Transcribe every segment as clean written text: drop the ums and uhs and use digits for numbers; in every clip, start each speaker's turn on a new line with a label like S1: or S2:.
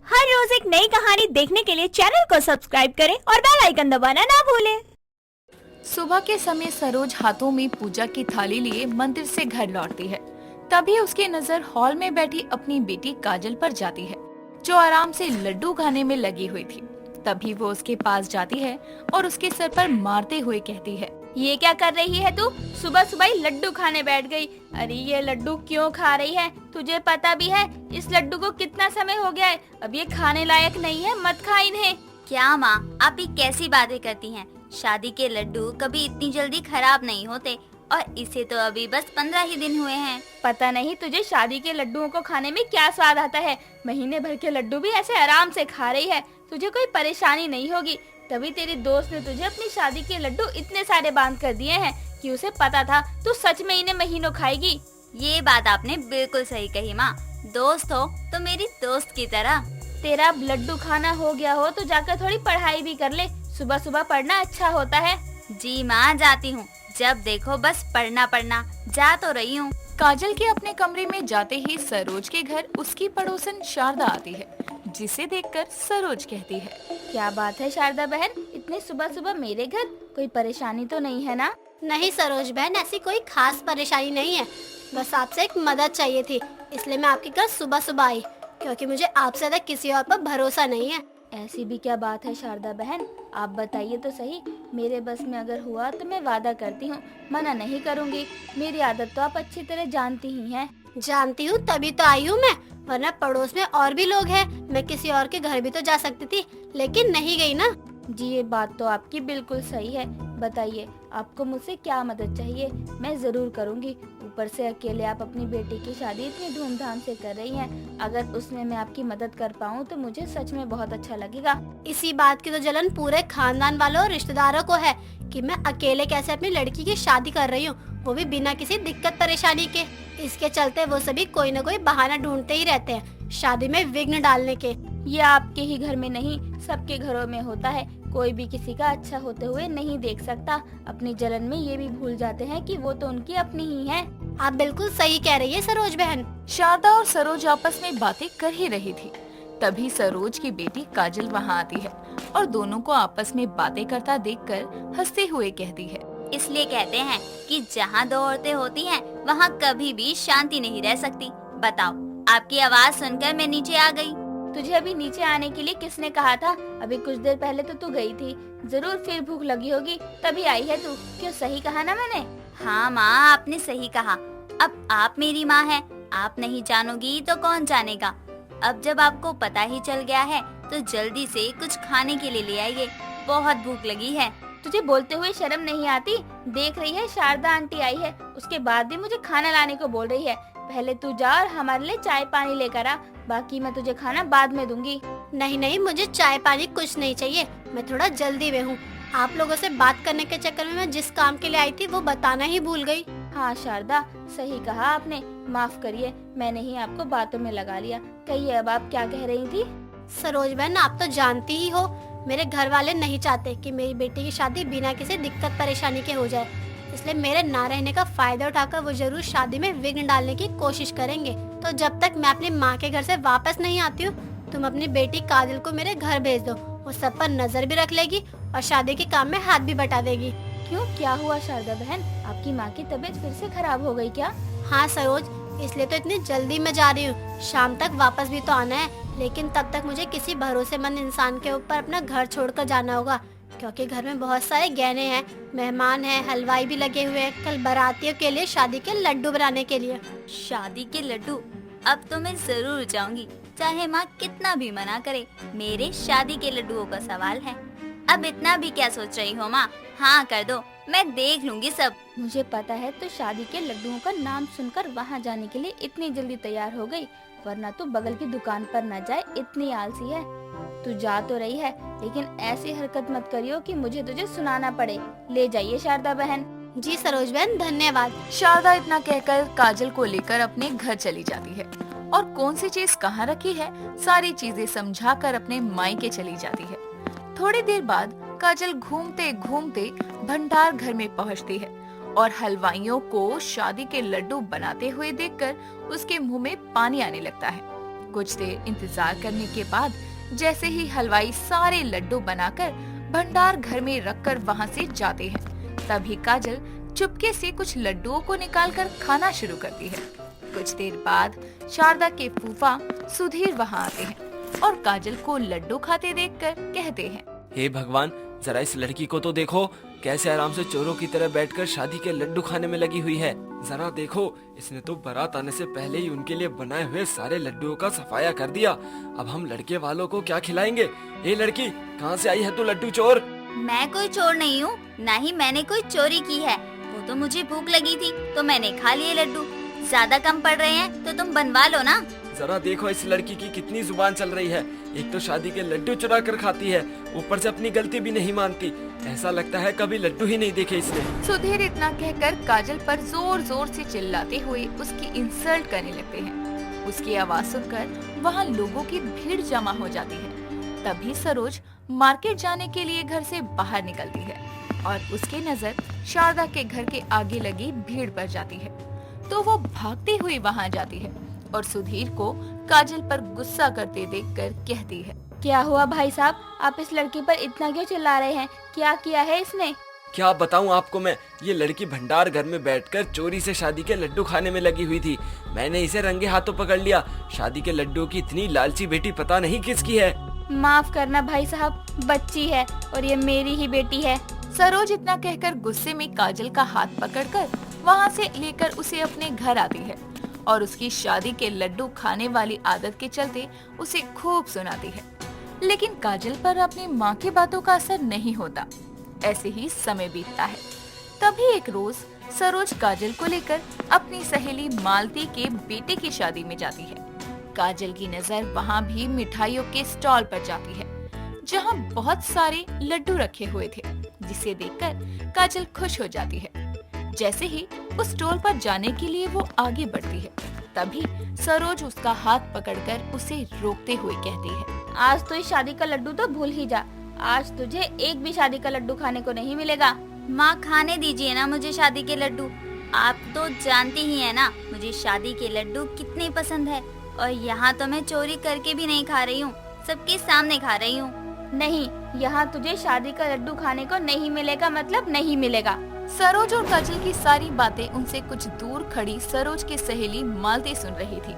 S1: हर रोज एक नई कहानी देखने के लिए चैनल को सब्सक्राइब करें और बेल आइकन दबाना ना भूलें।
S2: सुबह के समय सरोज हाथों में पूजा की थाली लिए मंदिर से घर लौटती है। तभी उसकी नजर हॉल में बैठी अपनी बेटी काजल पर जाती है, जो आराम से लड्डू खाने में लगी हुई थी। तभी वो उसके पास जाती है और उसके सर पर मारते हुए कहती है,
S1: ये क्या कर रही है तू? सुबह सुबह ही लड्डू खाने बैठ गई। अरे ये लड्डू क्यों खा रही है? तुझे पता भी है इस लड्डू को कितना समय हो गया है? अब ये खाने लायक नहीं है, मत खा इन्हें।
S3: क्या माँ, आप ये कैसी बातें करती हैं? शादी के लड्डू कभी इतनी जल्दी खराब नहीं होते और इसे तो अभी बस 15 ही दिन हुए हैं।
S1: पता नहीं तुझे शादी के लड्डुओं को खाने में क्या स्वाद आता है। महीने भर के लड्डू भी ऐसे आराम से खा रही है, तुझे कोई परेशानी नहीं होगी। तभी तेरी दोस्त ने तुझे अपनी शादी के लड्डू इतने सारे बांध कर दिए हैं कि उसे पता था तू सच में इन्हें महीनों खाएगी।
S3: ये बात आपने बिल्कुल सही कही माँ। दोस्त हो तो मेरी दोस्त की तरह।
S1: तेरा अब लड्डू खाना हो गया हो तो जाकर थोड़ी पढ़ाई भी कर ले। सुबह सुबह पढ़ना अच्छा होता है।
S3: जी माँ, जाती हूँ। जब देखो बस पढ़ना पढ़ना। जा तो रही हूँ।
S2: काजल के अपने कमरे में जाते ही सरोज के घर उसकी पड़ोसन शारदा आती है, जिसे देखकर सरोज कहती है,
S1: क्या बात है शारदा बहन, इतनी सुबह सुबह मेरे घर? कोई परेशानी तो नहीं है ना?
S4: नहीं सरोज बहन, ऐसी कोई खास परेशानी नहीं है। बस आपसे एक मदद चाहिए थी, इसलिए मैं आपके घर सुबह सुबह आई, क्योंकि मुझे आपसे ज्यादा किसी और पर भरोसा नहीं है।
S1: ऐसी भी क्या बात है शारदा बहन, आप बताइए तो सही। मेरे बस में अगर हुआ तो मैं वादा करती हूँ मना नहीं करूँगी। मेरी आदत तो आप अच्छी तरह जानती ही हैं।
S4: जानती हूँ, तभी तो आई हूँ मैं, वरना पड़ोस में और भी लोग हैं। मैं किसी और के घर भी तो जा सकती थी, लेकिन नहीं गई ना।
S1: जी ये बात तो आपकी बिल्कुल सही है। बताइए आपको मुझसे क्या मदद चाहिए, मैं जरूर करूँगी। ऊपर से अकेले आप अपनी बेटी की शादी इतनी धूमधाम से कर रही हैं। अगर उसमें मैं आपकी मदद कर पाऊँ तो मुझे सच में बहुत अच्छा लगेगा।
S4: इसी बात की तो जलन पूरे खानदान वालों और रिश्तेदारों को है कि मैं अकेले कैसे अपनी लड़की की शादी कर रही हूँ, वो भी बिना किसी दिक्कत परेशानी के। इसके चलते वो सभी कोई न कोई बहाना ढूंढते ही रहते हैं शादी में विघ्न डालने के।
S1: ये आपके ही घर में नहीं, सबके घरों में होता है। कोई भी किसी का अच्छा होते हुए नहीं देख सकता। अपनी जलन में ये भी भूल जाते हैं कि वो तो उनकी अपनी ही है।
S4: आप बिल्कुल सही कह रही है सरोज बहन।
S2: शारदा और सरोज आपस में बातें कर ही रही थी। तभी सरोज की बेटी काजल वहाँ आती है और दोनों को आपस में बातें करता देखकर हंसते हुए कहती है,
S3: इसलिए कहते हैं कि जहाँ दो औरतें होती हैं, वहाँ कभी भी शांति नहीं रह सकती। बताओ, आपकी आवाज सुनकर मैं नीचे आ गई।
S1: तुझे अभी नीचे आने के लिए किसने कहा था? अभी कुछ देर पहले तो तू गई थी। जरूर फिर भूख लगी होगी तभी आई है तू। क्यों, सही कहा ना मैंने?
S3: हाँ माँ, आपने सही कहा। अब आप मेरी माँ हैं, आप नहीं जानोगी तो कौन जानेगा। अब जब आपको पता ही चल गया है तो जल्दी से कुछ खाने के लिए ले आइए, बहुत भूख लगी है।
S1: तुझे बोलते हुए शर्म नहीं आती? देख रही है शारदा आंटी आई है, उसके बाद भी मुझे खाना लाने को बोल रही है। पहले तू जा और हमारे लिए चाय पानी लेकर आ, बाकी मैं तुझे खाना बाद में दूंगी।
S4: नहीं नहीं, मुझे चाय पानी कुछ नहीं चाहिए, मैं थोड़ा जल्दी में हूँ। आप लोगों से बात करने के चक्कर में मैं जिस काम के लिए आई थी वो बताना ही भूल गई।
S1: हाँ शारदा, सही कहा आपने, माफ करिए, मैंने ही आपको बातों में लगा लिया। कहिए अब आप क्या कह रही थी?
S4: सरोज बहन, आप तो जानती ही हो मेरे घर वाले नहीं चाहते कि मेरी बेटी की शादी बिना किसी दिक्कत परेशानी के हो जाए, इसलिए मेरे ना रहने का फायदा उठाकर वो जरूर शादी में विघ्न डालने की कोशिश करेंगे। तो जब तक मैं अपनी माँ के घर से वापस नहीं आती हूँ, तुम अपनी बेटी काजल को मेरे घर भेज दो। वो सब पर नजर भी रख लेगी और शादी के काम में हाथ भी बटा देगी।
S1: क्यों, क्या हुआ शारदा बहन? आपकी माँ की तबीयत फिर से खराब हो गई क्या?
S4: हाँ सरोज, इसलिए तो इतनी जल्दी मैं जा रही हूँ। शाम तक वापस भी तो आना है, लेकिन तब तक मुझे किसी भरोसेमंद इंसान के ऊपर अपना घर छोड़कर जाना होगा, क्योंकि घर में बहुत सारे गहने हैं, मेहमान हैं, हलवाई भी लगे हुए हैं कल बारातियों के लिए शादी के लड्डू बनाने के लिए।
S3: शादी के लड्डू? अब तो मैं जरूर जाऊंगी, चाहे माँ कितना भी मना करे। मेरे शादी के लड्डुओं का सवाल है। अब इतना भी क्या सोच रही हो माँ? हाँ कर दो, मैं देख लूंगी सब।
S1: मुझे पता है तो शादी के लड्डुओं का नाम सुनकर वहाँ जाने के लिए इतनी जल्दी तैयार हो गई, वरना तो बगल की दुकान पर न जाए, इतनी आलसी है। तू जा तो रही है, लेकिन ऐसी हरकत मत करियो कि मुझे तुझे सुनाना पड़े। ले जाइए शारदा बहन।
S4: जी सरोज बहन, धन्यवाद।
S2: शारदा इतना कहकर काजल को लेकर अपने घर चली जाती है और कौन सी चीज कहाँ रखी है सारी चीजें समझाकर अपने मायके चली जाती है। थोड़ी देर बाद काजल घूमते घूमते भंडार घर में पहुँचती है और हलवाइयों को शादी के लड्डू बनाते हुए देखकर उसके मुंह में पानी आने लगता है। कुछ देर इंतजार करने के बाद जैसे ही हलवाई सारे लड्डू बनाकर भंडार घर में रखकर वहाँ से जाते हैं, तभी काजल चुपके से कुछ लड्डुओं को निकालकर खाना शुरू करती है। कुछ देर बाद शारदा के फूफा सुधीर वहाँ आते हैं और काजल को लड्डू खाते देखकर कहते हैं,
S5: हे भगवान, जरा इस लड़की को तो देखो, कैसे आराम से चोरों की तरह बैठकर शादी के लड्डू खाने में लगी हुई है। जरा देखो, इसने तो बारात आने से पहले ही उनके लिए बनाए हुए सारे लड्डुओं का सफाया कर दिया। अब हम लड़के वालों को क्या खिलाएंगे? ए लड़की, कहाँ से आई है तू लड्डू चोर?
S3: मैं कोई चोर नहीं हूँ, न ही मैंने कोई चोरी की है। वो तो मुझे भूख लगी थी तो मैंने खा लिए लड्डू। ज्यादा कम पड़ रहे हैं तो तुम बनवा लो ना।
S5: जरा देखो इस लड़की की कितनी जुबान चल रही है। एक तो शादी के लड्डू चुरा कर खाती है, ऊपर से अपनी गलती भी नहीं मानती। ऐसा लगता है कभी लड्डू ही नहीं देखे इसने।
S2: सुधीर इतना कहकर काजल पर जोर जोर से चिल्लाते हुए उसकी इंसल्ट करने लगते हैं। उसकी आवाज सुनकर वहाँ लोगों की भीड़ जमा हो जाती है। तभी सरोज मार्केट जाने के लिए घर से बाहर निकलती है और उसकी नजर शारदा के घर के आगे लगी भीड़ पर जाती है, तो वो भागती हुई वहाँ जाती है और सुधीर को काजल पर गुस्सा करते देखकर कहती है,
S1: क्या हुआ भाई साहब, आप इस लड़की पर इतना क्यों चिल्ला रहे हैं? क्या किया है इसने?
S5: क्या बताऊं आपको मैं, ये लड़की भंडार घर में बैठकर चोरी से शादी के लड्डू खाने में लगी हुई थी। मैंने इसे रंगे हाथों पकड़ लिया। शादी के लड्डू की इतनी लालची बेटी पता नहीं किसकी है।
S1: माफ करना भाई साहब, बच्ची है और ये मेरी ही बेटी है।
S2: सरोज इतना कहकर गुस्से में काजल का हाथ पकड़कर वहाँ से लेकर उसे अपने घर आती है और उसकी शादी के लड्डू खाने वाली आदत के चलते उसे खूब सुनाती है। लेकिन काजल पर अपनी माँ की बातों का असर नहीं होता। ऐसे ही समय बीतता है। तभी एक रोज सरोज काजल को लेकर अपनी सहेली मालती के बेटे की शादी में जाती है। काजल की नजर वहाँ भी मिठाइयों के स्टॉल पर जाती है, जहाँ बहुत सारे लड्डू रखे हुए थे, जिसे देखकर काजल खुश हो जाती है। जैसे ही उस स्टॉल पर जाने के लिए वो आगे बढ़ती है, तभी सरोज उसका हाथ पकड़कर उसे रोकते हुए कहती है,
S1: आज तो इस शादी का लड्डू तो भूल ही जा। आज तुझे एक भी शादी का लड्डू खाने को नहीं मिलेगा।
S3: माँ, खाने दीजिए ना मुझे शादी के लड्डू। आप तो जानती ही है ना मुझे शादी के लड्डू कितने पसंद है। और यहाँ तो मैं चोरी करके भी नहीं खा रही हूँ, सबके सामने खा रही हूँ।
S1: नहीं, यहाँ तुझे शादी का लड्डू खाने को नहीं मिलेगा, मतलब नहीं मिलेगा।
S2: सरोज और काजल की सारी बातें उनसे कुछ दूर खड़ी सरोज की सहेली मालती सुन रही थी,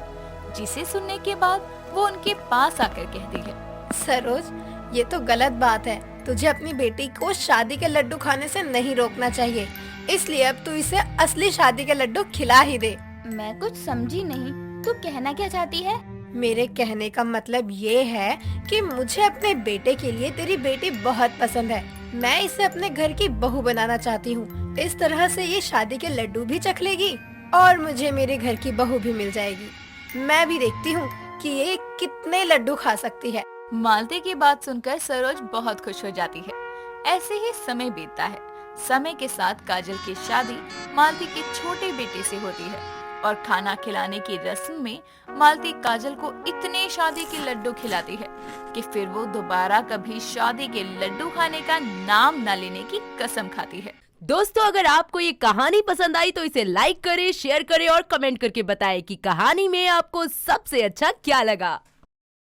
S2: जिसे सुनने के बाद वो उनके पास आकर कहती है,
S4: सरोज, ये तो गलत बात है। तुझे अपनी बेटी को शादी के लड्डू खाने से नहीं रोकना चाहिए, इसलिए अब तू इसे असली शादी के लड्डू खिला ही दे।
S1: मैं कुछ समझी नहीं, तू कहना क्या चाहती है?
S4: मेरे कहने का मतलब ये है कि मुझे अपने बेटे के लिए तेरी बेटी बहुत पसंद है। मैं इसे अपने घर की बहू बनाना चाहती हूँ। इस तरह से ये शादी के लड्डू भी चख लेगी और मुझे मेरे घर की बहू भी मिल जाएगी। मैं भी देखती हूँ कि ये कितने लड्डू खा सकती है।
S2: मालती की बात सुनकर सरोज बहुत खुश हो जाती है। ऐसे ही समय बीतता है। समय के साथ काजल की शादी मालती के छोटे बेटे से होती है और खाना खिलाने की रस्म में मालती काजल को इतने शादी के लड्डू खिलाती है कि फिर वो दोबारा कभी शादी के लड्डू खाने का नाम न लेने की कसम खाती है।
S6: दोस्तों, अगर आपको ये कहानी पसंद आई तो इसे लाइक करें, शेयर करें और कमेंट करके बताएं कि कहानी में आपको सबसे अच्छा क्या लगा।